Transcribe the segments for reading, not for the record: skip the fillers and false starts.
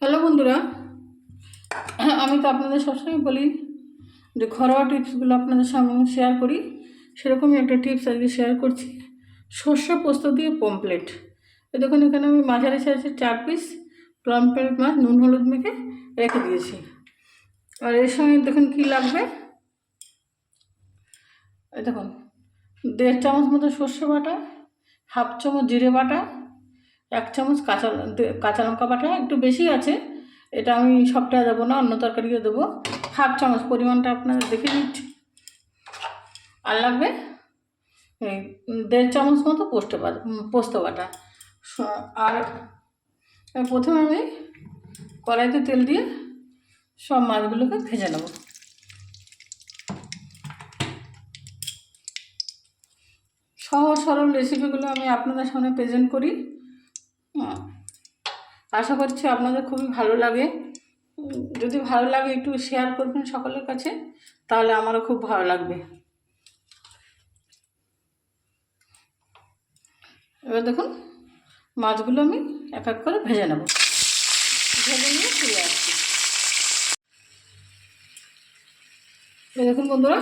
Hello বন্ধুরা, আমি তো আপনাদের সবসময় বলি যে ঘরোয়া টিপসগুলো আপনাদের সামনে শেয়ার করি। সেরকমই একটা টিপস আজকে শেয়ার করছি। সর্ষে পোস্ত দিয়ে পমফ্লেট। দেখুন, এখানে আমি মাঝারি সাইজের 4 পিস পমফ্লেট মাছ নুন হলুদ মেখে রেখে দিয়েছি। আর এর সঙ্গে দেখুন কী লাগবে। এই দেখুন, 1.5 চামচ মতো সর্ষে বাটা, 1/2 চামচ জিরে বাটা, 1 চামচ কাঁচা লঙ্কা বাটা, একটু বেশি আছে, এটা আমি সবটা দেবো না, অন্য তরকারিতে দেবো। 1/2 চামচ, পরিমাণটা আপনাদের দেখে নিচ্ছি। আর লাগবে 1.5 চামচ মতো পোস্ত বাটা। আর প্রথমে আমি কড়াইতে তেল দিয়ে সব মাছগুলোকে ভেজে নেব। সহজ সরল রেসিপিগুলো আমি আপনাদের সামনে প্রেজেন্ট করি। আশা করছি আপনাদের খুবই ভালো লাগে। যদি ভালো লাগে একটু শেয়ার করবেন সকলের কাছে, তাহলে আমারও খুব ভালো লাগবে। এবার দেখুন, মাছগুলো আমি এক এক করে ভেজে নেব। ভেজে নিয়ে ফিরে আসছি। এই দেখুন বন্ধুরা,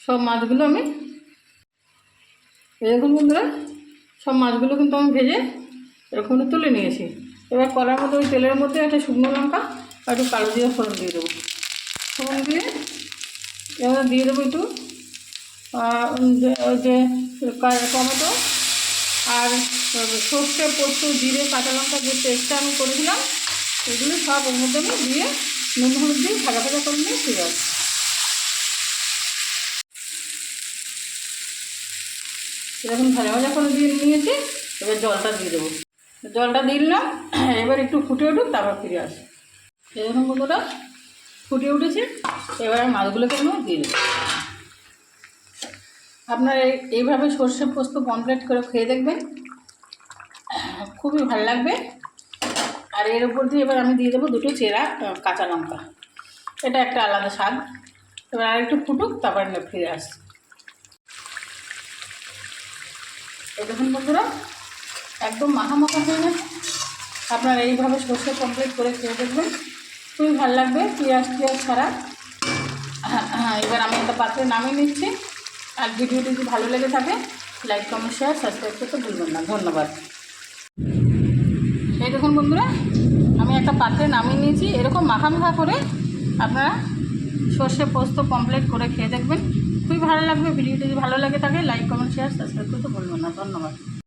সব মাছগুলো কিন্তু আমি ভেজে এরকম তুলে নিয়েছি। এবার কড়ার মধ্যে ওই তেলের মধ্যে একটা শুকনো লঙ্কা আর একটু কালো জিরা ফোড়ন দিয়ে দেবো। ফোড়ন দিয়ে এবার দিয়ে দেবো একটু যে টমেটো আর সর্ষে পোস্ত জিরে কাঁচা লঙ্কা যে পেস্টটা আমি করেছিলাম, এগুলো সব ওর মধ্যে আমি দিয়ে নুন হলুদ দিয়ে ভাজা করে নিয়ে ফিরে আসছি। এরকম ভাজা করে দিয়ে নিয়েছি। এবার জলটা দিয়ে দেবো। জলটা দিলাম, এবার একটু ফুটে উঠুক, তারপর ফিরে আসি। এরকম বন্ধুরা ফুটে উঠেছে। এবার মাছগুলোকে আমি দিয়ে দেবো। আপনারা এইভাবে সর্ষে পোস্ত পমফ্লেট করে খেয়ে দেখবেন, খুবই ভালো লাগবে। আর এর উপর দিয়ে এবার আমি দিয়ে দেবো 2টো চেরা কাঁচা লঙ্কা। এটা একটা আলাদা স্বাদ। এবার আর একটু ফুটুক, তারপর ফিরে আসছি। এই দেখুন বন্ধুরা, একদম মাখা হয়ে গেছে। আপনারা এইভাবে সর্ষে পমফ্লেট করে খেয়ে দেখবেন, খুবই ভালো লাগবে, পেঁয়াজ ছাড়া। এবার আমি একটা পাত্রে নামিয়ে নিচ্ছি। আর ভিডিওটি যদি ভালো লেগে থাকে, লাইক কমেন্ট শেয়ার সাবস্ক্রাইব করতে ভুলবেন না। ধন্যবাদ। এই দেখুন বন্ধুরা, আমি একটা পাত্রে নামিয়ে নিয়েছি। এরকম মাখা করে আপনারা সর্ষে পোস্ত পমফ্লেট করে খেয়ে দেখবেন, খুবই ভালো লাগবে। ভিডিওটি যদি ভালো লাগে থাকে, লাইক কমেন্ট শেয়ার সাবস্ক্রাইব করতে ভুলবেন না। ধন্যবাদ।